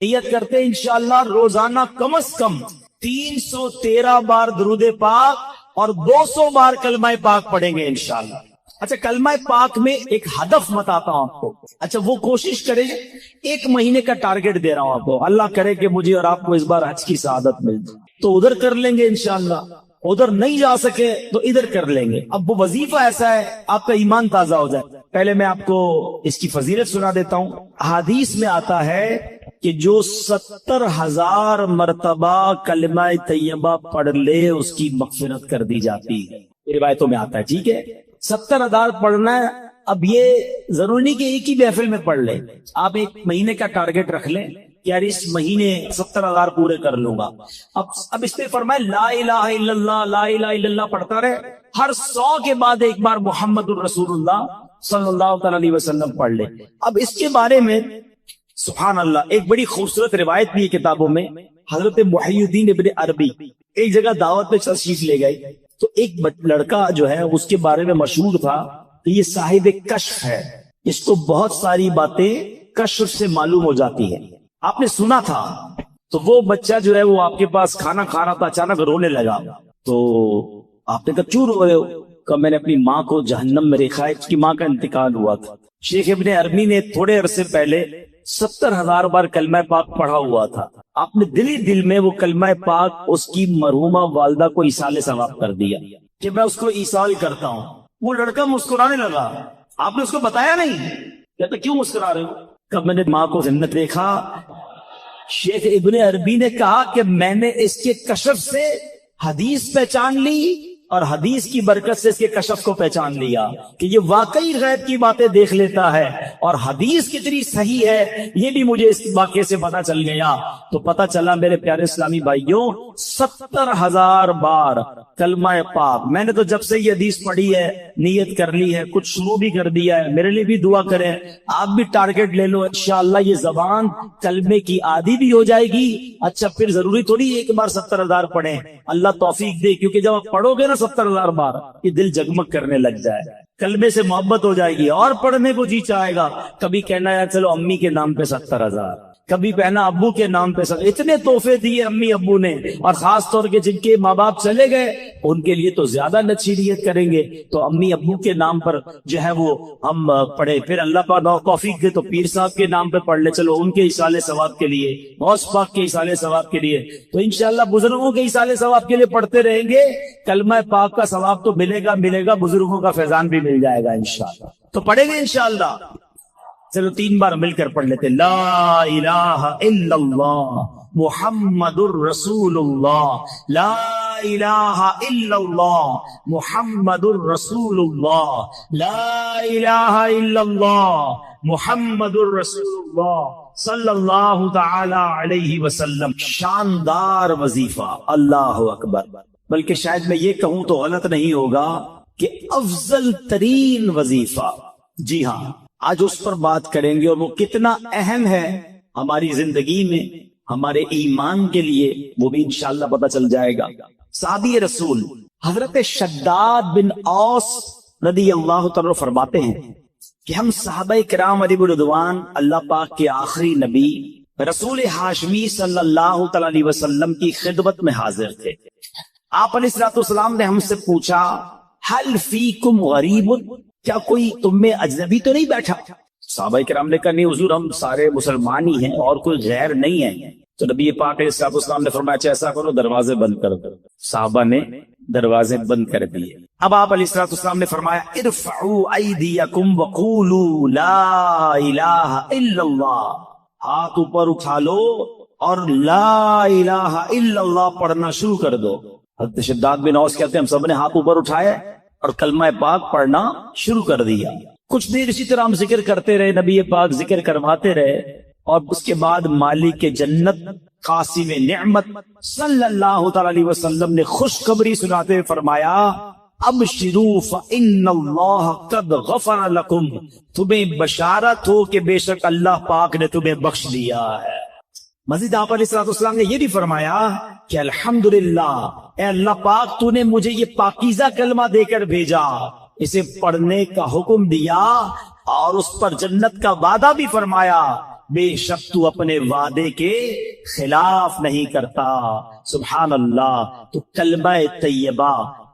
نیت کرتے ہیں انشاءاللہ روزانہ کم از کم 313 بار درود پاک اور 200 بار کلمہ پاک پڑھیں گے انشاءاللہ۔ اچھا کلمہ پاک میں ایک ہدف بتاتا ہوں آپ کو، اچھا وہ کوشش کریں، 1 مہینے کا ٹارگٹ دے رہا ہوں آپ کو، اللہ کرے کہ مجھے اور آپ کو اس بار حج کی سعادت مل جائے تو ادھر کر لیں گے انشاءاللہ، ادھر نہیں جا سکے تو ادھر کر لیں گے۔ اب وہ وظیفہ ایسا ہے آپ کا ایمان تازہ ہو جائے۔ پہلے میں آپ کو اس کی فضیلت سنا دیتا ہوں۔ حدیث میں آتا ہے کہ جو 70,000 مرتبہ کلمہ طیبہ پڑھ لے اس کی مغفرت کر دی جاتی ہے، روایتوں میں آتا ہے، ٹھیک ہے 70,000 پڑھنا ہے۔ اب یہ ضروری نہیں کہ ایک ہی محفل میں پڑھ لیں، آپ 1 مہینے کا ٹارگٹ رکھ لیں، یار اس مہینے 70,000 پورے کر لوں گا۔ اب اس پہ فرمائے لا الہ الا اللہ، لا الہ الا اللہ پڑھتا رہے، ہر 100 کے بعد ایک بار محمد الرسول اللہ صلی اللہ تعالی علیہ وسلم پڑھ لے۔ اب اس کے بارے میں سبحان اللہ ایک بڑی خوبصورت روایت بھی ہے کتابوں میں۔ حضرت محی الدین ابن عربی ایک جگہ دعوت پہ تشریف لے گئے تو ایک لڑکا جو ہے اس کے بارے میں مشہور تھا کہ یہ صاحب کشف ہے، اس کو بہت ساری باتیں کشف سے معلوم ہو جاتی ہیں، آپ نے سنا تھا۔ تو وہ بچہ جو ہے وہ آپ کے پاس کھانا کھا رہا تھا، اچانک رونے لگا، تو آپ نے کہا کیوں رو رہے ہو؟ کہ میں نے اپنی ماں کو جہنم میں دیکھا ہے، اس کی ماں کا انتقال ہوا تھا۔ شیخ ابن عربی نے تھوڑے عرصے پہلے 70,000 بار کلمہ پاک پڑھا ہوا تھا، آپ نے دل میں وہ کلمہ پاک اس کی مرحومہ والدہ کو ایصال ثواب کر دیا کہ میں اس کو ایصال کرتا ہوں۔ وہ لڑکا مسکرانے لگا، آپ نے اس کو بتایا نہیں؟ کہتا کیوں مسکرا رہے ہو؟ کہ میں نے ماں کو جنت دیکھا۔ شیخ ابن عربی نے کہا کہ میں نے اس کے کشف سے حدیث پہچان لی اور حدیث کی برکت سے اس کے کشف کو پہچان لیا کہ یہ واقعی غیب کی باتیں دیکھ لیتا ہے، اور حدیث کتنی صحیح ہے یہ بھی مجھے اس واقعے سے پتا چل گیا۔ تو پتا چلا میرے پیارے اسلامی بھائیوں 70,000 بار کلمہ پاک، میں نے تو جب سے یہ حدیث پڑھی ہے نیت کر لی ہے، کچھ شروع بھی کر دیا ہے، میرے لیے بھی دعا کریں، آپ بھی ٹارگٹ لے لو، انشاءاللہ یہ زبان کلمے کی عادی بھی ہو جائے گی۔ اچھا پھر ضروری تھوڑی ایک بار 70,000 پڑھیں، اللہ توفیق دے، کیونکہ جب آپ پڑھو گے نا 70,000 بار یہ دل جگمگ کرنے لگ جائے، کلمے سے محبت ہو جائے گی اور پڑھنے کو جی چاہے گا۔ کبھی کہنا ہے چلو امی کے نام پہ 70,000، کبھی کہنا ابو کے نام پہ 70,000۔ اتنے تحفے دیے امی ابو نے، اور خاص طور کے جن کے ماں باپ چلے گئے ان کے لیے تو زیادہ اچھی نیت کریں گے۔ تو امی ابو کے نام پر جو ہے وہ ہم پڑھے، پھر اللہ پاک توفیق دے تو پیر صاحب کے نام پہ پڑھ لے، چلو ان کے ایصال ثواب کے لیے، غوث پاک کے ایصال ثواب کے لیے، تو انشاءاللہ بزرگوں کے ایصال ثواب کے لیے پڑھتے رہیں گے، کلمہ پاک کا ثواب تو ملے گا، بزرگوں کا فیضان بھی مل جائے گا انشاءاللہ۔ تو پڑھیں گے انشاءاللہ، چلو 3 بار مل کر پڑھ لیتے، لا الہ الا اللہ محمد الرسول اللہ، لا الہ الا اللہ محمد الرسول اللہ، لا الہ الا اللہ محمد الرسول اللہ صلی اللہ تعالی علیہ وسلم۔ شاندار وظیفہ، اللہ اکبر۔ بلکہ شاید میں یہ کہوں تو غلط نہیں ہوگا کہ افضل ترین وظیفہ، جی ہاں آج اس پر بات کریں گے، اور وہ کتنا اہم ہے ہماری زندگی میں، ہمارے ایمان کے لیے، وہ بھی انشاءاللہ پتہ چل جائے گا۔ صحابی رسول حضرت شداد بن اوس رضی اللہ تعالی فرماتے ہیں کہ ہم صحابہ کرام علیہ رضوان اللہ پاک کے آخری نبی رسول ہاشمی صلی اللہ تعالی علیہ وسلم کی خدمت میں حاضر تھے۔ آپ علیہ الصلوۃ والسلام نے ہم سے پوچھا حل فیکم غریب، کیا کوئی تم میں اجنبی تو نہیں بیٹھا؟ صحابہ کرام نے کہا نہیں حضور ہم سارے مسلمان ہی ہیں اور کوئی غیر نہیں ہے۔ تو نبی پاک علیہ الصلوۃ والسلام نے فرمایا اچھا ایسا کرو دروازے بند کر دو۔ صحابہ نے دروازے بند کر دیے۔ اب آپ علیہ الصلوۃ والسلام نے فرمایا ارفعوا ایدیکم وقولوا لا الہ الا اللہ، ہاتھ اوپر اٹھا لو اور لا الہ الا اللہ پڑھنا شروع کر دو۔ حضرت شداد بن اوس کہتے ہیں ہم سب نے ہاتھ اوپر اٹھائے اور کلمہ پاک پڑھنا شروع کر دیا۔ کچھ دیر اسی طرح ہم ذکر کرتے رہے، نبی پاک ذکر کرواتے رہے، اور اس کے بعد مالک جنت قاسم نعمت صلی اللہ تعالی علیہ وسلم نے خوشخبری سناتے ہوئے فرمایا ابشروا فإن اللہ قد غفر لکم، تمہیں بشارت ہو کہ بے شک اللہ پاک نے تمہیں بخش دیا ہے۔ مزید آپ علیہ السلام نے یہ بھی فرمایا کہ الحمدللہ اے اللہ پاک تو نے مجھے یہ پاکیزہ کلمہ دے کر بھیجا، اسے پڑھنے کا حکم دیا اور اس پر جنت کا وعدہ بھی فرمایا۔ بے شک تو اپنے وعدے کے خلاف نہیں کرتا. سبحان اللہ. تو کلمہ طیبہ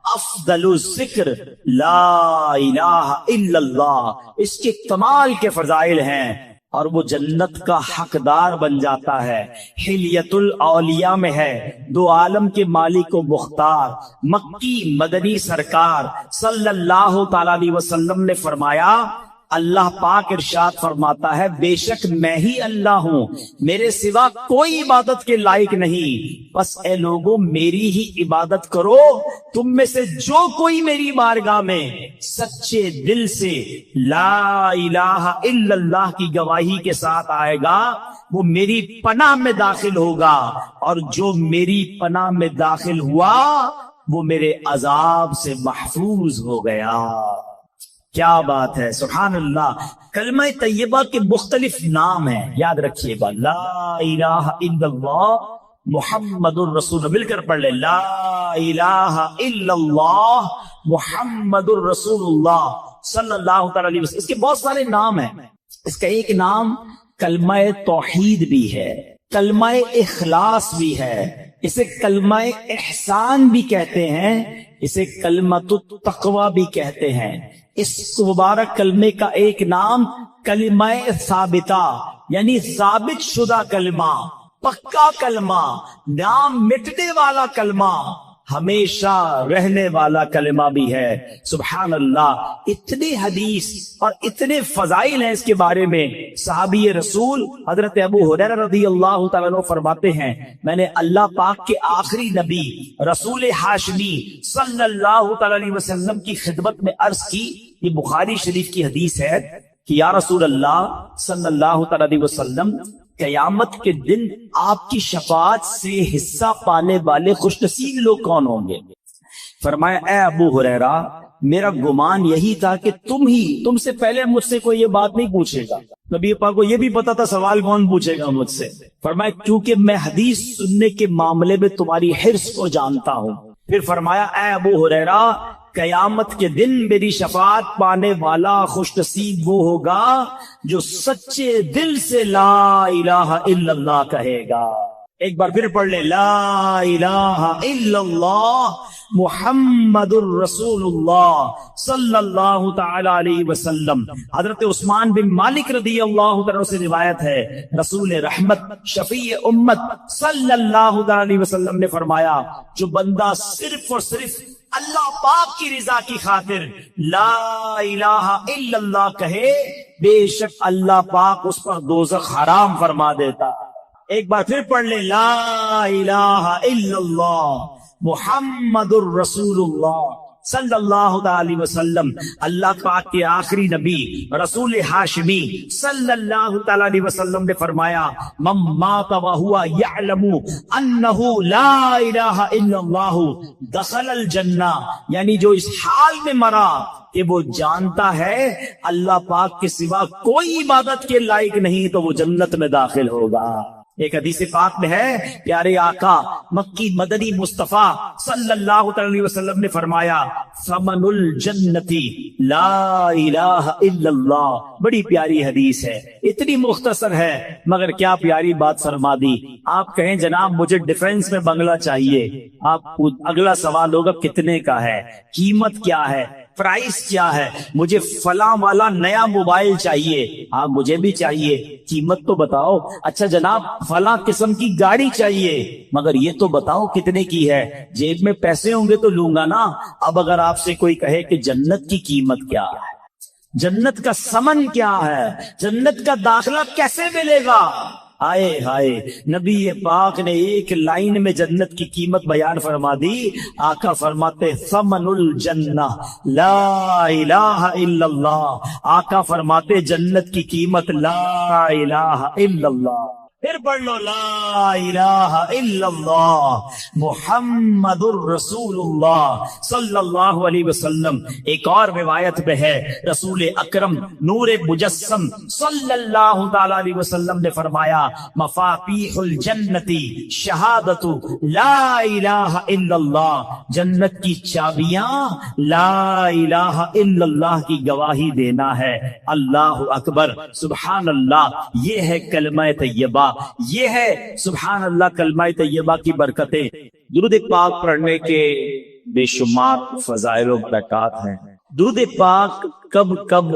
افضل الذکر لا الہ الا اللہ، اس کے کمال کے فضائل ہیں اور وہ جنت کا حقدار بن جاتا ہے. حلیت الاولیاء میں ہے، دو عالم کے مالک و مختار مکی مدنی سرکار صلی اللہ تعالی علیہ وسلم نے فرمایا، اللہ پاک ارشاد فرماتا ہے، بے شک میں ہی اللہ ہوں، میرے سوا کوئی عبادت کے لائق نہیں، بس اے لوگوں میری ہی عبادت کرو. تم میں سے جو کوئی میری بارگاہ میں سچے دل سے لا الہ الا اللہ کی گواہی کے ساتھ آئے گا وہ میری پناہ میں داخل ہوگا، اور جو میری پناہ میں داخل ہوا وہ میرے عذاب سے محفوظ ہو گیا. کیا بات ہے، سبحان اللہ. کلمہ طیبہ کے مختلف نام ہیں، یاد رکھیے گا. لا الہ الا اللہ محمد الرسول، مل کر پڑھ لے، لا الہ الا اللہ محمد الرسول اللہ صلی اللہ تعالی علیہ وسلم. اس کے بہت سارے نام ہیں. اس کا ایک نام کلمہ توحید بھی ہے، کلمہ اخلاص بھی ہے، اسے کلمہ احسان بھی کہتے ہیں، اسے کلمۃ التقوی بھی کہتے ہیں. اس مبارک کلمے کا ایک نام کلمہ ثابتہ یعنی ثابت شدہ کلمہ، پکا کلمہ، نام مٹنے والا کلمہ، ہمیشہ رہنے والا کلمہ بھی ہے. سبحان اللہ. اتنے حدیث اور اتنے فضائل ہیں اس کے بارے میں. صحابی رسول حضرت ابو ہریرہ رضی اللہ تعالیٰ عنہ فرماتے ہیں، میں نے اللہ پاک کے آخری نبی رسول ہاشمی صلی اللہ تعالیٰ علیہ وسلم کی خدمت میں عرض کی، یہ بخاری شریف کی حدیث ہے کہ یا رسول اللہ صلی اللہ تعالیٰ علیہ وسلم، قیامت کے دن آپ کی شفاعت سے حصہ پانے والے خوش نصیب لوگ کون ہوں گے؟ فرمایا، اے ابو ہریرہ، میرا گمان یہی تھا کہ تم سے پہلے مجھ سے کوئی یہ بات نہیں پوچھے گا. نبی پاک کو یہ بھی پتا تھا سوال کون پوچھے گا مجھ سے. فرمایا کیونکہ میں حدیث سننے کے معاملے میں تمہاری حرص کو جانتا ہوں. پھر فرمایا، اے ابو ہریرہ، قیامت کے دن میری شفاعت پانے والا خوش نصیب وہ ہوگا جو سچے دل سے لا الہ الا اللہ کہے گا. ایک بار پھر پڑھ لے، لا الہ الا اللہ محمد الرسول اللہ صلی اللہ تعالی علیہ وسلم. حضرت عثمان بن مالک رضی اللہ تعالی سے روایت ہے، رسول رحمت شفیع امت صلی اللہ تعالی علیہ وسلم نے فرمایا، جو بندہ صرف اور صرف اللہ پاک کی رضا کی خاطر لا الہ الا اللہ کہے، بے شک اللہ پاک اس پر دوزخ حرام فرما دیتا. ایک بار پھر پڑھ لیں، لا الہ الا اللہ محمد الرسول اللہ صلی اللہ تعالی وسلم. اللہ پاک کے آخری نبی رسول ہاشمی صلی اللہ تعالی علیہ وسلم نے فرمایا، من مات وہو یعلم انہ لا الہ الا اللہ دخل الجنہ، یعنی جو اس حال میں مرا کہ وہ جانتا ہے اللہ پاک کے سوا کوئی عبادت کے لائق نہیں تو وہ جنت میں داخل ہوگا. ایک حدیث پاک میں ہے، پیارے آقا مکی مدنی مصطفیٰ صلی اللہ علیہ وسلم نے فرمایا، ثمن الجنتی لا الہ الا اللہ. بڑی پیاری حدیث ہے، اتنی مختصر ہے مگر کیا پیاری بات فرما دی. آپ کہیں جناب مجھے ڈیفنس میں بنگلہ چاہیے، آپ اگلا سوال ہوگا کتنے کا ہے، قیمت کیا ہے، پرائس کیا ہے، مجھے فلاں والا نیا موبائل چاہیے. ہاں مجھے بھی چاہیے، قیمت تو بتاؤ. اچھا جناب فلاں قسم کی گاڑی چاہیے، مگر یہ تو بتاؤ کتنے کی ہے، جیب میں پیسے ہوں گے تو لوں گا نا. اب اگر آپ سے کوئی کہے کہ جنت کی قیمت کیا ہے، جنت کا ثمن کیا ہے، جنت کا داخلہ کیسے ملے گا، آئے ہائے، نبی پاک نے ایک لائن میں جنت کی قیمت بیان فرما دی. آقا فرماتے ثمن الجنہ لا الہ الا اللہ. آقا فرماتے جنت کی قیمت لا الہ الا اللہ. پھر پڑھ لو لا الہ الا اللہ محمد الرسول اللہ صلی اللہ علیہ وسلم۔ ایک اور روایت میں ہے رسول اکرم نور مجسم صلی اللہ تعالی علیہ وسلم نے فرمایا مفاتیح الجنتی شہادت لا الہ الا اللہ، جنت کی چابیاں لا الہ الا اللہ کی گواہی دینا ہے۔ اللہ اکبر، سبحان اللہ، یہ ہے کلمہ طیبہ، یہ ہے سبحان اللہ کلمہ طیبہ کی برکتیں۔ درود پاک پڑھنے کے بے شمار فضائل و برکات ہیں۔ درود پاک کب کب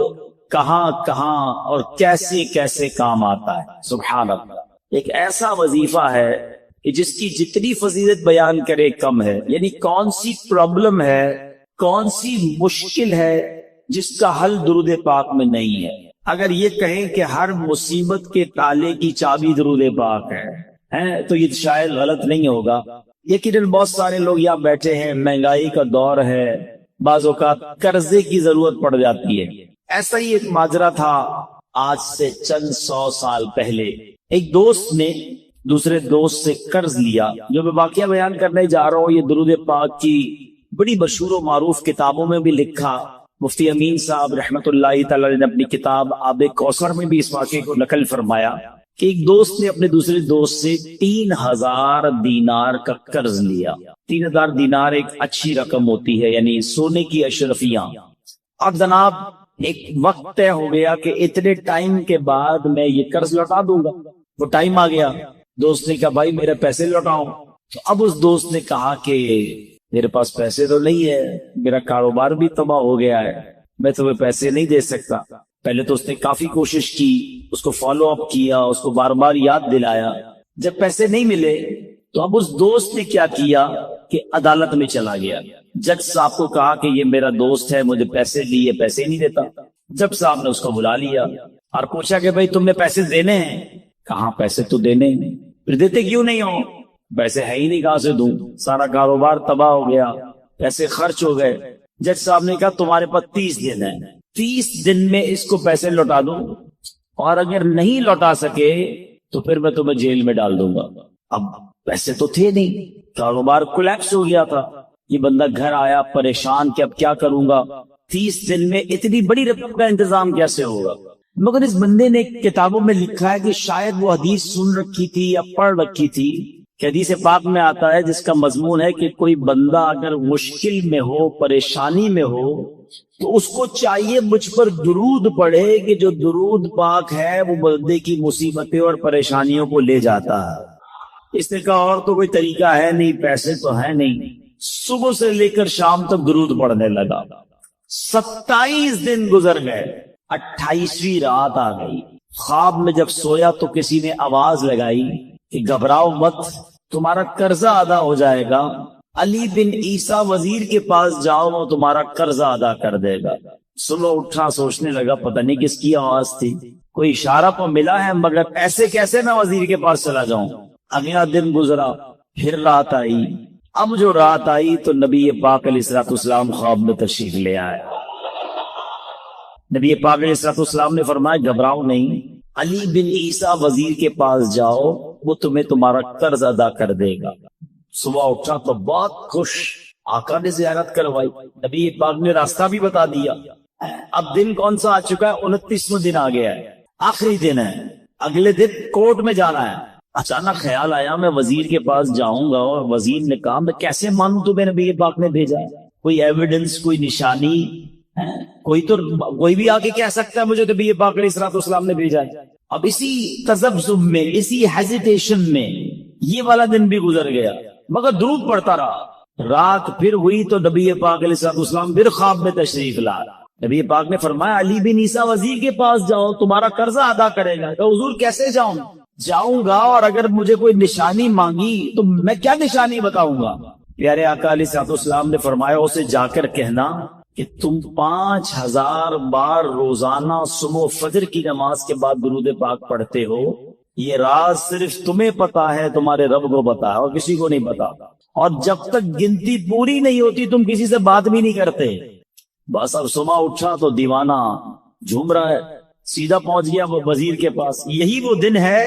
کہاں کہاں اور کیسے کیسے کام آتا ہے، سبحان اللہ۔ ایک ایسا وظیفہ ہے کہ جس کی جتنی فضیلت بیان کرے کم ہے، یعنی کون سی پرابلم ہے، کون سی مشکل ہے جس کا حل درود پاک میں نہیں ہے۔ اگر یہ کہیں کہ ہر مصیبت کے تالے کی چابی درود پاک ہے تو یہ شاید غلط نہیں ہوگا۔ یقیناً بہت سارے لوگ یہاں بیٹھے ہیں، مہنگائی کا دور ہے، بعض اوقات قرضے کی ضرورت پڑ جاتی ہے۔ ایسا ہی ایک ماجرا تھا آج سے چند 100 سال پہلے۔ ایک دوست نے دوسرے دوست سے قرض لیا۔ جو میں واقعہ بیان کرنے جا رہا ہوں یہ درود پاک کی بڑی مشہور و معروف کتابوں میں بھی لکھا۔ مفتی امین صاحب رحمت اللہ تعالی نے اپنی کتاب آب کوثر میں بھی اس واقعے کو نقل فرمایا کہ ایک دوست نے اپنے دوسرے دوست سے 3000 دینار کا قرض لیا۔ 3000 دینار ایک اچھی رقم ہوتی ہے، یعنی سونے کی اشرفیاں۔ اب جناب ایک وقت طے ہو گیا کہ اتنے ٹائم کے بعد میں یہ قرض لوٹا دوں گا۔ وہ ٹائم آ گیا، دوست نے کہا بھائی میرے پیسے لوٹاؤ۔ تو اب اس دوست نے کہا کہ میرے پاس پیسے تو نہیں ہے، میرا کاروبار بھی تباہ ہو گیا ہے، میں تمہیں پیسے نہیں دے سکتا۔ پہلے تو اس نے کافی کوشش کی، اس کو فالو اپ کیا، اس کو بار بار یاد دلایا۔ جب پیسے نہیں ملے تو اب اس دوست نے کیا کیا کہ عدالت میں چلا گیا۔ جج صاحب کو کہا کہ یہ میرا دوست ہے، مجھے پیسے لیے، پیسے نہیں دیتا۔ جج صاحب نے اس کو بلا لیا اور پوچھا کہ بھائی تم نے پیسے دینے ہیں؟ کہاں پیسے تو دینے ہیں۔ پھر دیتے کیوں نہیں ہو؟ پیسے ہے ہی نہیں، کہاں سے دوں، سارا کاروبار تباہ ہو گیا، پیسے خرچ ہو گئے۔ جج صاحب نے کہا تمہارے پاس 30 دن ہیں، 30 دن میں اس کو پیسے لوٹا دوں، اور اگر نہیں لوٹا سکے تو پھر میں تمہیں جیل میں ڈال دوں گا۔ اب پیسے تو تھے نہیں، کاروبار کولیپس ہو گیا تھا۔ یہ بندہ گھر آیا پریشان کہ اب کیا کروں گا، 30 دن میں اتنی بڑی رقم کا انتظام کیسے ہوگا۔ مگر اس بندے نے کتابوں میں لکھا ہے کہ شاید وہ حدیث سن رکھی تھی یا پڑھ رکھی تھی کہ حدیث پاک میں آتا ہے جس کا مضمون ہے کہ کوئی بندہ اگر مشکل میں ہو، پریشانی میں ہو، تو اس کو چاہیے مجھ پر درود پڑھے کہ جو درود پاک ہے وہ بندے کی مصیبتیں اور پریشانیوں کو لے جاتا ہے۔ اس نے کہا اور تو کوئی طریقہ ہے نہیں، پیسے تو ہے نہیں۔ صبح سے لے کر شام تک درود پڑھنے لگا۔ 27 دن گزر گئے، 28ویں رات آ گئی۔ خواب میں جب سویا تو کسی نے آواز لگائی کہ گھبراؤ مت، تمہارا قرضہ ادا ہو جائے گا، علی بن عیسیٰ وزیر کے پاس جاؤ، وہ تمہارا قرضہ ادا کر دے گا۔ صبح اٹھا، سوچنے لگا پتہ نہیں کس کی آواز تھی، کوئی اشارہ تو ملا ہے، مگر ایسے کیسے میں وزیر کے پاس چلا جاؤں۔ اگلا دن گزرا، پھر رات آئی۔ اب جو رات آئی تو نبی پاک علیہ الصلوۃ والسلام خواب میں تشریف لے آئے۔ نبی پاک علیہ الصلوۃ والسلام نے فرمایا گھبراؤ نہیں، علی بن عیسیٰ وزیر کے پاس جاؤ، وہ تمہیں تمہارا قرض ادا کر دے گا۔ صبح اٹھا تو بہت خوش، آقا نے زیارت کروائی، نبی پاک نے راستہ بھی بتا دیا۔ اب دن کون سا آ چکا ہے؟ 29واں دن آ گیا ہے، آخری دن ہے، اگلے دن کورٹ میں جانا ہے۔ اچانک خیال آیا میں وزیر کے پاس جاؤں گا، اور وزیر نے کہا میں کیسے مانوں تمہیں نبی پاک نے بھیجا ہے؟ کوئی ایویڈنس، کوئی نشانی، کوئی بھی آگے کہہ سکتا ہے مجھے نبی پاک علیہ الصلوۃ والسلام نے بھیجا ہے۔ اب اسی تذبذب میں، اسی ہیزیٹیشن میں یہ والا دن بھی گزر گیا، مگر درود پڑھتا رہا۔ رات پھر ہوئی تو نبی پاک علیہ الصلوۃ والسلام پھر خواب میں تشریف لایا۔ نبی پاک نے فرمایا علی بن عیسیٰ وزیر کے پاس جاؤ، تمہارا قرضہ ادا کرے گا۔ کہ حضور کیسے جاؤں گا، اور اگر مجھے کوئی نشانی مانگی تو میں کیا نشانی بتاؤں گا؟ پیارے آقا علیہ الصلوۃ والسلام نے فرمایا اسے جا کر کہنا کہ تم 5000 بار روزانہ صبح و فجر کی نماز کے بعد درود پاک پڑھتے ہو، یہ راز صرف تمہیں پتا ہے، تمہارے رب کو پتا ہے، اور کسی کو نہیں پتا۔ اور جب تک گنتی پوری نہیں ہوتی تم کسی سے بات بھی نہیں کرتے۔ بس اب صبح اٹھا تو دیوانہ جھوم رہا ہے، سیدھا پہنچ گیا وہ وزیر کے پاس۔ یہی وہ دن ہے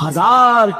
1000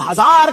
1000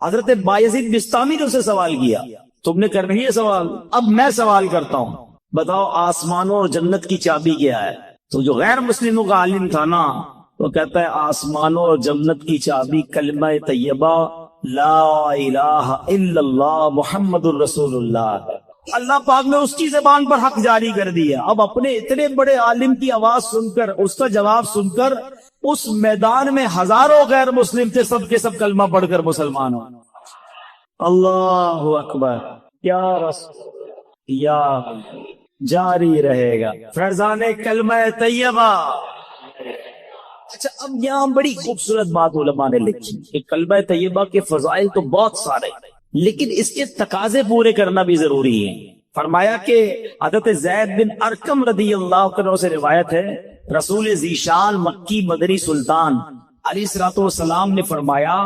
حضرت بایزید بستامی نے اسے سوال کیا، تم نے کر رہی ہے سوال، اب میں سوال کرتا ہوں، بتاؤ آسمانوں اور جنت کی چابی کیا ہے؟ تو جو غیر مسلموں کا عالم تھا نا، وہ کہتا ہے آسمانوں اور جنت کی چابی کلمہ طیبہ لا الہ الا اللہ محمد الرسول اللہ۔ اللہ پاک نے اس کی زبان پر حق جاری کر دیا۔ اب اپنے اتنے بڑے عالم کی آواز سن کر، اس کا جواب سن کر، اس میدان میں ہزاروں غیر مسلم تھے، سب کے سب کلمہ پڑھ کر مسلمان ہو۔ اللہ اکبر، یا رسول یا جاری رہے گا فیضان کلمہ طیبہ۔ اچھا، اب یہاں بڑی خوبصورت بات علماء نے لکھی کہ کلمہ طیبہ کے فضائل تو بہت سارے، لیکن اس کے تقاضے پورے کرنا بھی ضروری ہے۔ فرمایا کہ حضرت زید بن ارقم رضی اللہ عنہ سے روایت ہے، رسول ذیشان مکی مدنی سلطان علیہ الصلوۃ والسلام نے فرمایا،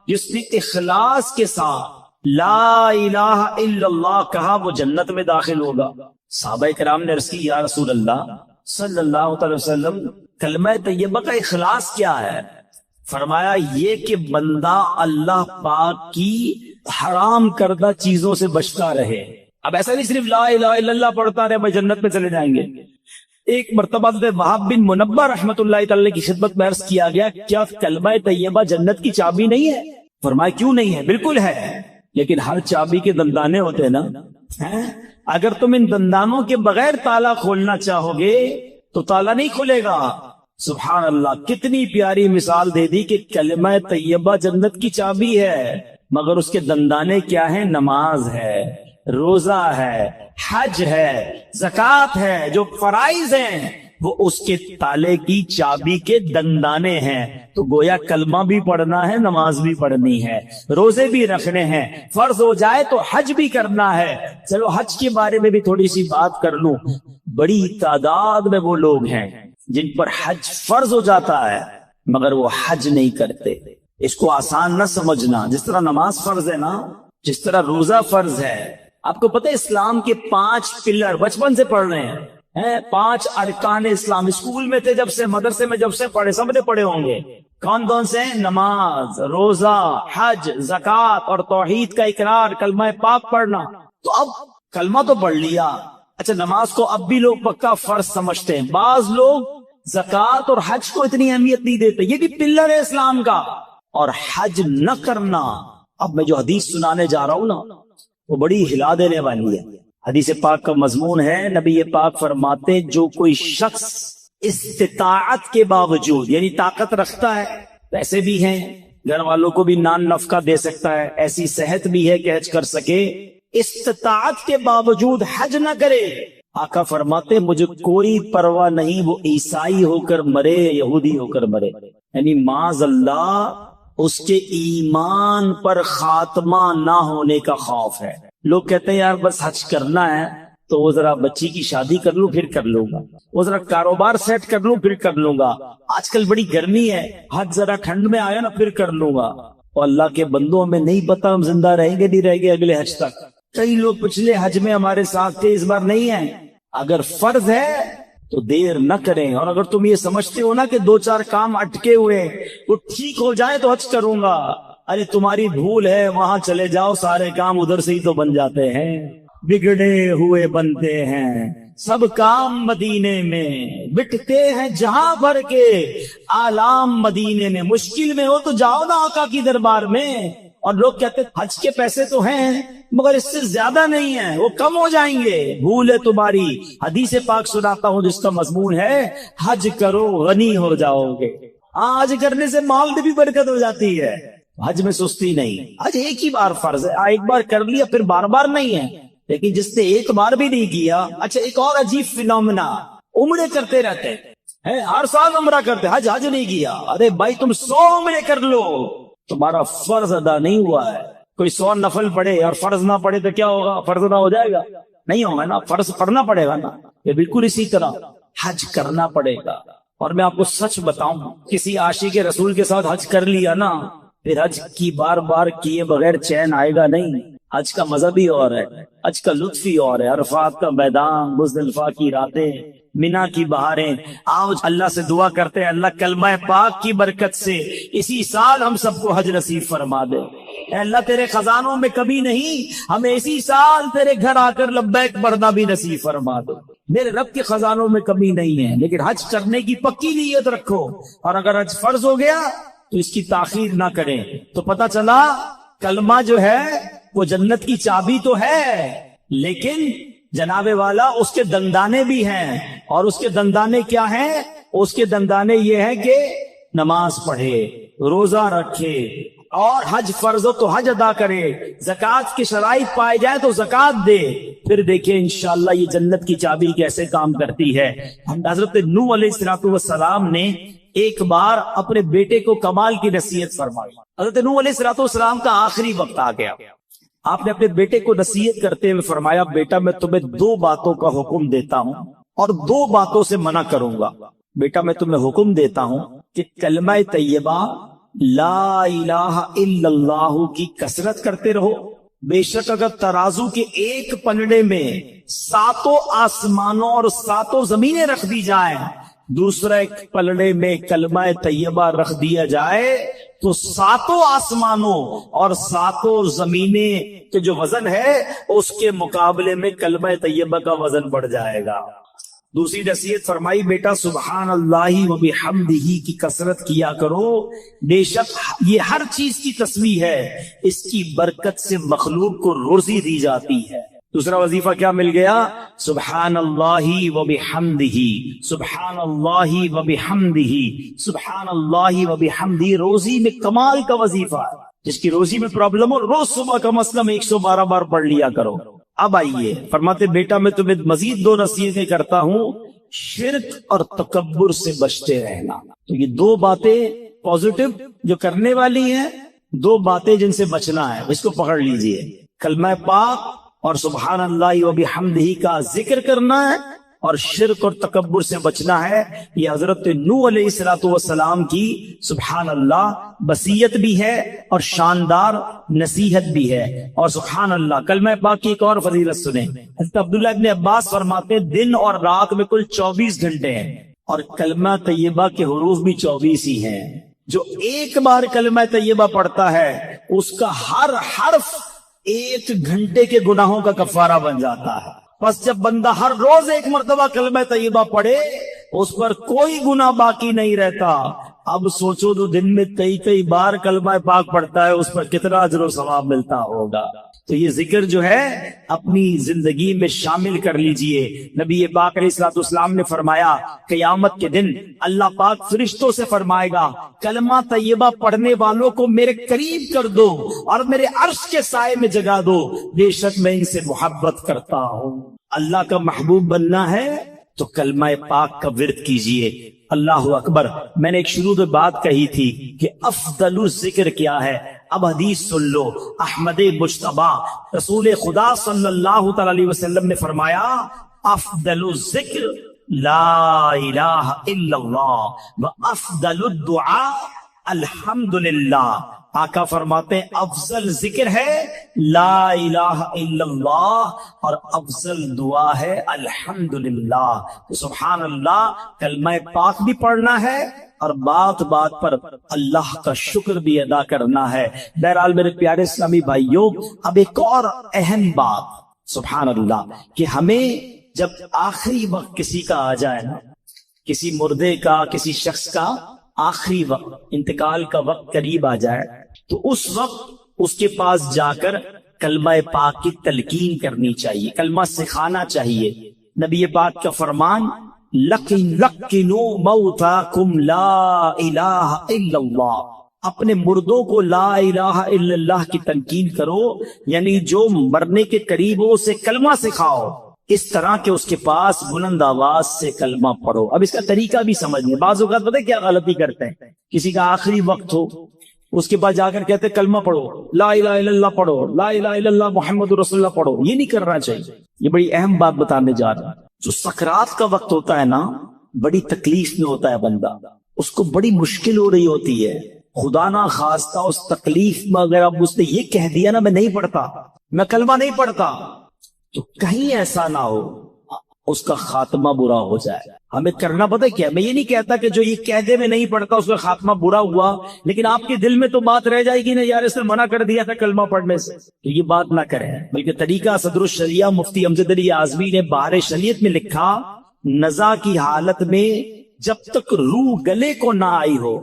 جس نے اخلاص کے ساتھ لا الہ الا اللہ کہا وہ جنت میں داخل ہوگا۔ صحابہ کرام نے عرض کی، یا رسول اللہ صلی اللہ علیہ وسلم، کلمہ طیبہ کا اخلاص کیا ہے؟ فرمایا یہ کہ بندہ اللہ پاک کی حرام کردہ چیزوں سے بچتا رہے۔ اب ایسا نہیں صرف لا الہ الا اللہ پڑھتا رہے میں جنت میں چلے جائیں گے۔ ایک مرتبہ وہاب بن منبہ رحمۃ اللہ تعالی کی خدمت میں عرض کیا گیا، کیا کلمہ طیبہ جنت کی چابی نہیں ہے؟ فرمایا کیوں نہیں ہے، بالکل ہے، لیکن ہر چابی کے دندانے ہوتے ہیں نا، اگر تم ان دندانوں کے بغیر تالا کھولنا چاہو گے تو تالا نہیں کھلے گا۔ سبحان اللہ، کتنی پیاری مثال دے دی کہ کلمہ طیبہ جنت کی چابی ہے، مگر اس کے دندانے کیا ہیں؟ نماز ہے، روزہ ہے، حج ہے، زکوٰۃ ہے، جو فرائض ہیں وہ اس کے تالے کی چابی کے دندانے ہیں۔ تو گویا کلمہ بھی پڑھنا ہے، نماز بھی پڑھنی ہے، روزے بھی رکھنے ہیں، فرض ہو جائے تو حج بھی کرنا ہے۔ چلو حج کے بارے میں بھی تھوڑی سی بات کر لوں۔ بڑی تعداد میں وہ لوگ ہیں جن پر حج فرض ہو جاتا ہے مگر وہ حج نہیں کرتے۔ اس کو آسان نہ سمجھنا، جس طرح نماز فرض ہے نا، جس طرح روزہ فرض ہے۔ آپ کو پتہ ہے اسلام کے 5 پلر بچپن سے پڑھ رہے ہیں، 5 ارکان اسلام، اسکول میں تھے جب سے، مدرسے میں جب سے پڑھے، سب نے پڑھے ہوں گے۔ کون کون سے ہیں؟ نماز، روزہ، حج، زکوٰۃ اور توحید کا اقرار، کلمہ پاک پڑھنا۔ تو اب کلمہ تو پڑھ لیا، اچھا نماز کو اب بھی لوگ پکا فرض سمجھتے ہیں، بعض لوگ زکوٰۃ اور حج کو اتنی اہمیت نہیں دیتے، یہ بھی پلر ہے اسلام کا۔ اور حج نہ کرنا، اب میں جو حدیث سنانے جا رہا ہوں نا وہ بڑی ہلا دینے والی ہے۔ حدیث پاک کا مضمون ہے، نبی پاک فرماتے جو کوئی شخص استطاعت کے باوجود، یعنی طاقت رکھتا ہے، پیسے بھی ہیں، گھر والوں کو بھی نان نفقہ دے سکتا ہے، ایسی صحت بھی ہے کہ حج کر سکے، استطاعت کے باوجود حج نہ کرے، آقا فرماتے مجھے کوئی پرواہ نہیں، وہ عیسائی ہو کر مرے، یہودی ہو کر مرے، یعنی معاذ اللہ اس کے ایمان پر خاتمہ نہ ہونے کا خوف ہے۔ لوگ کہتے ہیں یار بس حج کرنا ہے تو وہ ذرا بچی کی شادی کر لوں پھر کر لوں گا، وہ ذرا کاروبار سیٹ کر لوں پھر کر لوں گا، آج کل بڑی گرمی ہے، حج ذرا ٹھنڈ میں آیا نا پھر کر لوں گا۔ اور اللہ کے بندوں میں نہیں پتا ہم زندہ رہیں گے نہیں رہیں گے اگلے حج تک۔ کئی لوگ پچھلے حج میں ہمارے ساتھ تھے، اس بار نہیں ہیں۔ اگر فرض ہے تو دیر نہ کریں، اور اگر تم یہ سمجھتے ہو نا کہ 2-4 کام اٹکے ہوئے وہ ٹھیک ہو جائے تو حج کروں گا، ارے تمہاری بھول ہے، وہاں چلے جاؤ، سارے کام ادھر سے ہی تو بن جاتے ہیں، بگڑے ہوئے بنتے ہیں سب کام مدینے میں، بٹتے ہیں جہاں بھر کے آلام مدینے میں، مشکل میں ہو تو جاؤ نا آقا کی دربار میں۔ اور لوگ کہتے ہیں حج کے پیسے تو ہیں مگر اس سے زیادہ نہیں ہیں، وہ کم ہو جائیں گے، بھول ہے تمہاری۔ حدیث پاک سناتا ہوں جس کا مضمون ہے حج کرو غنی ہو جاؤ گے۔ حج کرنے سے مال میں بھی برکت ہو جاتی ہے، حج میں سستی نہیں۔ حج ایک ہی بار فرض ہے، ایک بار کر لیا پھر بار بار نہیں ہے، لیکن جس نے ایک بار بھی نہیں کیا۔ اچھا ایک اور عجیب فینومینا، عمرے کرتے رہتے ہیں، ہر سال عمرہ کرتے، حج نہیں کیا۔ ارے بھائی تم 100 عمرے کر لو، تمہارا فرض ادا نہیں ہوا ہے۔ کوئی 100 نفل پڑھے اور فرض نہ پڑھے تو کیا ہوگا؟ فرض ادا ہو جائے گا؟ نہیں ہوگا نا، فرض پڑھنا پڑے گا نا۔ یہ بالکل اسی طرح حج کرنا پڑے گا۔ اور میں آپ کو سچ بتاؤں، کسی عاشق رسول کے ساتھ حج کر لیا نا، پھر حج کی بار بار کیے بغیر چین آئے گا نہیں۔ حج کا مزہ بھی اور ہے، حج کا لطف ہی اور ہے، عرفات کا میدان، مزدلفہ کی راتیں، مینا کی بہاریں۔ آؤ اللہ سے دعا کرتے ہیں اللہ کلمہ پاک کی برکت سے اسی سال ہم سب کو حج نصیب فرما دے۔ اے اللہ تیرے خزانوں میں کمی نہیں، ہمیں اسی سال تیرے گھر آ کر لبیک پڑھنا بھی نصیب فرما دو۔ میرے رب کے خزانوں میں کمی نہیں ہے، لیکن حج کرنے کی پکی نیت رکھو، اور اگر حج فرض ہو گیا تو اس کی تاخیر نہ کریں۔ تو پتہ چلا کلمہ جو ہے وہ جنت کی چابی تو ہے، لیکن جناب والا اس کے دندانے بھی ہیں، اور اس کے دندانے کیا ہیں؟ اس کے دندانے یہ ہیں کہ نماز پڑھے، روزہ رکھے، اور حج فرض ہو تو حج ادا کرے، زکوٰۃ کی شرائط پائے جائے تو زکوٰۃ دے، پھر دیکھیں انشاءاللہ یہ جنت کی چابی کیسے کام کرتی ہے۔ حضرت نوح علیہ السلام نے ایک بار اپنے بیٹے کو کمال کی نصیحت فرمائی۔ حضرت نوح علیہ السلام کا آخری وقت آ گیا، آپ نے اپنے بیٹے کو نصیحت کرتے ہوئے فرمایا بیٹا میں تمہیں 2 باتوں کا حکم دیتا ہوں اور 2 باتوں سے منع کروں گا۔ بیٹا میں تمہیں حکم دیتا ہوں کہ کلمہ طیبہ لا الہ الا اللہ کی کثرت کرتے رہو، بے شک اگر ترازو کے ایک پلڑے میں 7 آسمانوں اور 7 زمینیں رکھ دی جائیں، دوسرا ایک پلڑے میں کلمہ طیبہ رکھ دیا جائے تو 7 آسمانوں اور 7 زمینیں کے جو وزن ہے اس کے مقابلے میں کلمہ طیبہ کا وزن بڑھ جائے گا۔ دوسری نصیحت فرمائی بیٹا سبحان اللہ و بحمدہ کی کثرت کیا کرو، بے شک یہ ہر چیز کی تسبیح ہے، اس کی برکت سے مخلوق کو روزی دی جاتی ہے۔ دوسرا وظیفہ کیا مل گیا؟ سبحان اللہ و بحمدہ، سبحان اللہ و بحمدہ، سبحان اللہ و بحمدہ۔ روزی میں کمال کا وظیفہ ہے، جس کی روزی میں پرابلم ہو روز صبح کم از کم 112 بار پڑھ لیا کرو۔ اب آئیے فرماتے بیٹا میں تمہیں مزید 2 نصیحتیں کرتا ہوں، شرک اور تکبر سے بچتے رہنا۔ تو یہ 2 باتیں پازیٹو جو کرنے والی ہیں، 2 باتیں جن سے بچنا ہے، اس کو پکڑ لیجئے۔ کلمہ پاک اور سبحان اللہ و بحمدہ کا ذکر کرنا ہے، اور شرک اور تکبر سے بچنا ہے۔ یہ حضرت نوح علیہ السلام کی سبحان اللہ وصیت بھی ہے اور شاندار نصیحت بھی ہے۔ اور سبحان اللہ کلمہ پاک کی ایک اور فضیلت سنیں، حضرت عبداللہ ابن عباس فرماتے ہیں دن اور رات میں کل 24 گھنٹے ہیں، اور کلمہ طیبہ کے حروف بھی 24 ہی ہیں۔ جو ایک بار کلمہ طیبہ پڑھتا ہے اس کا ہر حرف 1 گھنٹے کے گناہوں کا کفارہ بن جاتا ہے۔ پس جب بندہ ہر روز 1 مرتبہ کلمہ طیبہ پڑھے اس پر کوئی گناہ باقی نہیں رہتا۔ اب سوچو تو دن میں کئی بار کلمہ پاک پڑھتا ہے اس پر کتنا اجر و ثواب ملتا ہوگا۔ تو یہ ذکر جو ہے اپنی زندگی میں شامل کر لیجئے۔ نبی پاک علیہ السلام نے فرمایا قیامت کے دن اللہ پاک فرشتوں سے فرمائے گا کلمہ طیبہ پڑھنے والوں کو میرے قریب کر دو اور میرے عرش کے سائے میں جگا دو، بے شک میں ان سے محبت کرتا ہوں۔ اللہ کا محبوب بننا ہے تو کلمہ پاک کا ورد کیجئے۔ اللہ اکبر۔ میں نے ایک شروع میں بات کہی تھی کہ افضل الذکر کیا ہے، اب حدیث سن لو۔ احمد مجتبی رسول خدا صلی اللہ تعالی علیہ وسلم نے فرمایا افضل الذکر لا الہ الا اللہ و افضل الدعاء الحمدللہ۔ آقا فرماتے ہیں افضل ذکر ہے لا الہ الا اللہ اور افضل دعا ہے الحمدللہ۔ سبحان اللہ کلمہ پاک بھی پڑھنا ہے اور بات بات پر اللہ کا شکر بھی ادا کرنا ہے۔ بہرحال میرے پیارے اسلامی بھائیوں، اب ایک اور اہم بات سبحان اللہ کہ ہمیں جب آخری وقت کسی کا آ جائے نا، کسی مردے کا، کسی شخص کا آخری وقت، انتقال کا وقت قریب آ جائے تو اس وقت اس کے پاس جا کر کلمہ پاک کی تلقین کرنی چاہیے، کلمہ سکھانا چاہیے۔ نبی پاک کا فرمان لَقِنُوا مَوْتَاكُمْ لَا إِلَٰهَ إِلَّا اللَّهُ، اپنے مردوں کو لا الہ الا اللہ کی تلقین کرو، یعنی جو مرنے کے قریب ہو اسے کلمہ سکھاؤ، اس طرح کہ اس کے پاس بلند آواز سے کلمہ پڑھو۔ اب اس کا طریقہ بھی سمجھیں۔ بعض اوقات پتہ ہے کیا غلطی کرتے ہیں، کسی کا آخری وقت ہو اس کے بعد جا کر کہتے کلمہ پڑھو، لا الہ الا اللہ پڑھو، لا الہ الا اللہ محمد رسول اللہ پڑھو۔ یہ نہیں کرنا چاہیے۔ یہ بڑی اہم بات بتانے جا رہا ہوں۔ جو سکرات کا وقت ہوتا ہے نا، بڑی تکلیف میں ہوتا ہے بندہ، اس کو بڑی مشکل ہو رہی ہوتی ہے، خدا نہ خواستہ اس تکلیف میں اگر اب اس نے یہ کہہ دیا نا میں نہیں پڑھتا، میں کلمہ نہیں پڑھتا، تو کہیں ایسا نہ ہو اس کا خاتمہ برا ہو جائے. ہمیں کرنا پتہ کیا، میں یہ نہیں کہتا کہ جو یہ کہہ دے میں نہیں پڑھتا اس کا خاتمہ برا ہوا، لیکن آپ کے دل میں تو بات رہ جائے گی نا، یار اس نے منع کر دیا تھا کلمہ پڑھنے سے. تو یہ بات نہ کریں، بلکہ طریقہ صدر الشریعہ مفتی امجد علی اعظمی نے بہار شریعت میں لکھا، نزا کی حالت میں جب تک روح گلے کو نہ آئی ہو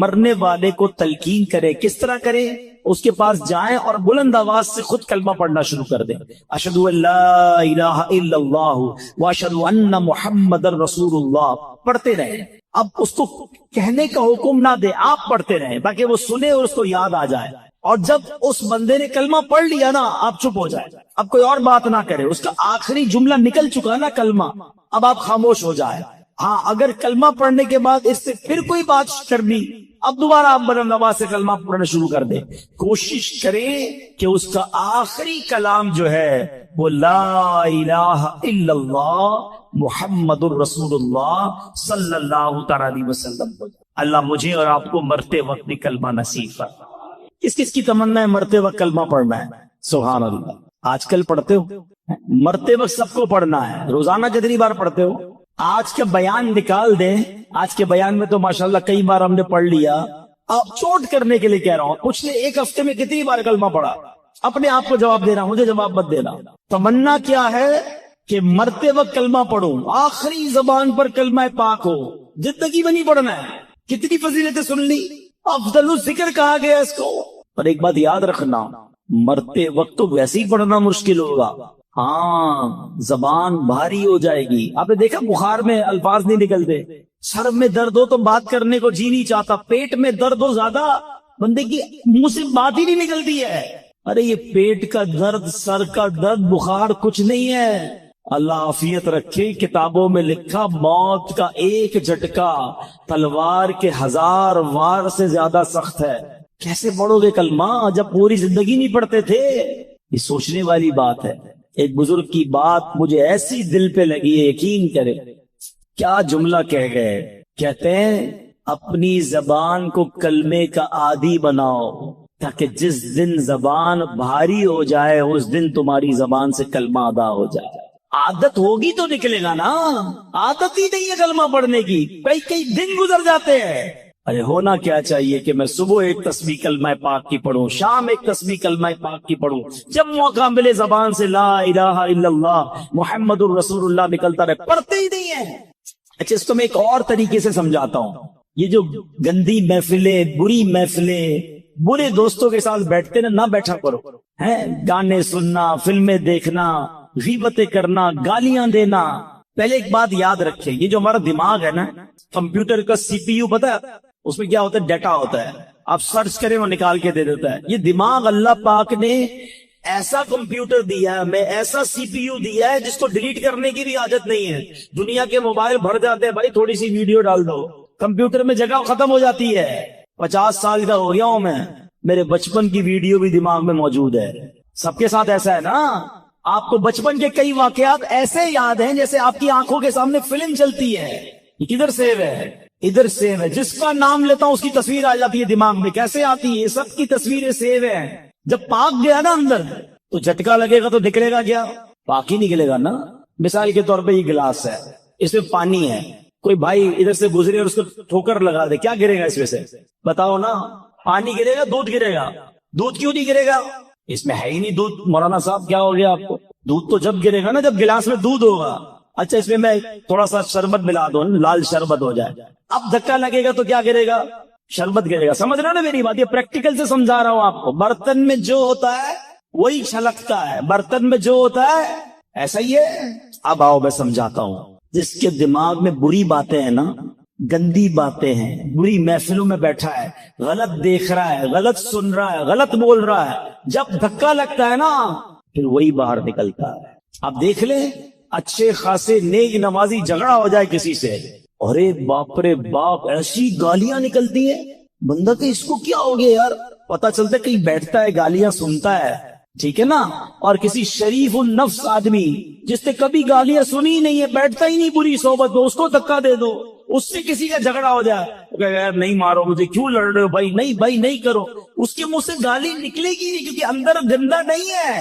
مرنے والے کو تلقین کرے. کس طرح کرے؟ اس کے پاس جائیں اور بلند آواز سے خود کلمہ پڑھنا شروع کر دیں. اشہد ان لا الہ الا اللہ واشہد ان محمد رسول اللہ پڑھتے رہیں. اب اس کو کہنے کا حکم نہ دے، آپ پڑھتے رہیں تاکہ وہ سنے اور اس کو یاد آ جائے. اور جب اس بندے نے کلمہ پڑھ لیا نا، آپ چپ ہو جائے، اب کوئی اور بات نہ کرے. اس کا آخری جملہ نکل چکا نا کلمہ، اب آپ خاموش ہو جائے. ہاں اگر کلمہ پڑھنے کے بعد اس سے پھر کوئی بات کرنی، اب دوبارہ آپ بلند آواز سے کلمہ پڑھنا شروع کر دیں. کوشش کریں کہ اس کا آخری کلام جو ہے وہ لا الہ الا اللہ محمد الرسول اللہ صلی اللہ تعالی علیہ وسلم ہو جائے. اللہ مجھے اور آپ کو مرتے وقت بھی کلمہ نصیب فرمائے. کس کس کی تمنا ہے مرتے وقت کلمہ پڑھنا ہے؟ سبحان اللہ. آج کل پڑھتے ہو؟ مرتے وقت سب کو پڑھنا ہے. روزانہ کتنی بار پڑھتے ہو؟ آج کا بیان نکال دیں، آج کے بیان میں تو ماشاءاللہ کئی بار ہم نے پڑھ لیا. اب چوٹ کرنے کے لیے کہہ رہا ہوں، پوچھ لیں ایک ہفتے میں کتنی بار کلمہ پڑھا؟ اپنے آپ کو جواب دینا، مجھے جواب مت دینا. تمنا کیا ہے کہ مرتے وقت کلمہ پڑھوں، آخری زبان پر کلمہ پاک ہو. زندگی میں نہیں پڑھنا ہے. کتنی فضیلتیں سن لی، افضل الذکر کہا گیا اس کو. اور ایک بات یاد رکھنا، مرتے وقت تو ویسے ہی پڑھنا مشکل ہوگا. ہاں زبان بھاری ہو جائے گی. آپ نے دیکھا بخار میں الفاظ نہیں نکلتے، سر میں درد ہو تو بات کرنے کو جی نہیں چاہتا، پیٹ میں درد ہو زیادہ بندے کی منہ سے بات ہی نہیں نکلتی ہے. ارے یہ پیٹ کا درد، سر کا درد، بخار کچھ نہیں ہے. اللہ عافیت رکھے. کتابوں میں لکھا موت کا ایک جھٹکا تلوار کے 1000 وار سے زیادہ سخت ہے. کیسے پڑھو گے کلمہ جب پوری زندگی نہیں پڑھتے تھے؟ یہ سوچنے والی بات ہے. ایک بزرگ کی بات مجھے ایسی دل پہ لگی ہے، یقین کرے. کیا جملہ کہہ گئے، کہتے ہیں اپنی زبان کو کلمے کا عادی بناؤ تاکہ جس دن زبان بھاری ہو جائے اس دن تمہاری زبان سے کلمہ ادا ہو جائے. عادت ہوگی تو نکلے گا نا. عادت ہی نہیں ہے کلمہ پڑھنے کی، کئی دن گزر جاتے ہیں. ارے ہونا کیا چاہیے کہ میں صبح ایک تسبیح کلمہ پاک کی پڑھوں، شام ایک تسبیح کلمہ پاک کی پڑھوں، جب موقع ملے زبان سے لا الہ الا اللہ محمد الرسول اللہ نکلتا رہے. پڑھتے ہی نہیں ہیں. اچھا اس کو میں ایک اور طریقے سے سمجھاتا ہوں. یہ جو گندی محفلیں، بری محفلیں، برے دوستوں کے ساتھ بیٹھتے نہ بیٹھا کرو. گانے سننا، فلمیں دیکھنا، غیبتیں کرنا، گالیاں دینا. پہلے ایک بات یاد رکھیں، یہ جو ہمارا دماغ ہے نا، کمپیوٹر کا سی پی یو پتا ہے اس میں کیا ہوتا ہے؟ ڈیٹا ہوتا ہے. آپ سرچ کریں وہ نکال کے دے دیتا ہے. یہ دماغ اللہ پاک نے ایسا کمپیوٹر دیا ہے، میں ایسا سی پی یو دیا ہے جس کو ڈیلیٹ کرنے کی بھی عادت نہیں ہے. دنیا کے موبائل بھر جاتے ہیں، بھائی تھوڑی سی ویڈیو ڈال دو، کمپیوٹر میں جگہ ختم ہو جاتی ہے. 50 سال کا ہو گیا ہوں میں، میرے بچپن کی ویڈیو بھی دماغ میں موجود ہے. سب کے ساتھ ایسا ہے نا؟ آپ کو بچپن کے کئی واقعات ایسے یاد ہیں جیسے آپ کی آنکھوں کے سامنے فلم چلتی ہے. یہ کدھر سیو ہے؟ ادھر سیو ہے. جس کا نام لیتا ہوں اس کی تصویر آ جاتی ہے دماغ میں. کیسے آتی ہے؟ سب کی تصویریں سیو ہیں. جب پاک گیا نا اندر تو جھٹکا لگے گا تو نکلے گا کیا؟ پاک ہی نکلے گا نا. مثال کے طور پہ یہ گلاس ہے، اس میں پانی ہے، کوئی بھائی ادھر سے گزرے اور اس کو ٹھوکر لگا دے، کیا گرے گا اس میں سے؟ بتاؤ نا. پانی گرے گا، دودھ گرے گا. دودھ کیوں نہیں گرے گا؟ اس میں ہے ہی نہیں دودھ. مولانا صاحب کیا ہو گیا آپ کو؟ دودھ تو جب گرے گا نا جب گلاس میں دودھ ہوگا. اچھا اس میں تھوڑا سا شربت ملا دو، لال شربت ہو جائے، اب دھکا لگے گا تو کیا گرے گا؟ شربت گرے گا. سمجھ رہے ہو نا میری بات؟ یہ پریکٹیکل سے سمجھا رہا ہوں آپ کو. برتن میں جو ہوتا ہے وہی چھلکتا ہے. برتن میں جو ہوتا ہے ایسا ہی ہے. اب آؤ میں سمجھاتا ہوں. جس کے دماغ میں بری باتیں ہیں نا، گندی باتیں ہیں، بری محفلوں میں بیٹھا ہے، غلط دیکھ رہا ہے، غلط سن رہا ہے، غلط بول رہا ہے، جب دھکا لگتا ہے نا پھر وہی باہر نکلتا ہے. آپ دیکھ لیں اچھے خاصے نیک نمازی جھگڑا ہو جائے کسی سے، ارے باپ رے باپ ایسی گالیاں نکلتی ہیں، بندہ کہ اس کو کیا ہو گیا یار. پتا چلتا ہے کہیں بیٹھتا ہے گالیاں سنتا ہے، ٹھیک ہے نا. اور کسی شریف النفس آدمی جس نے کبھی گالیاں سنی نہیں ہے، بیٹھتا ہی نہیں بری صحبت میں، اس کو دھکا دے دو، اس سے کسی کا جھگڑا ہو جائے، یار نہیں مارو مجھے، کیوں لڑ رہے ہو بھائی، نہیں بھائی نہیں کرو، اس کے منہ سے گالی نکلے گی نہیں کیونکہ اندر گندا نہیں ہے.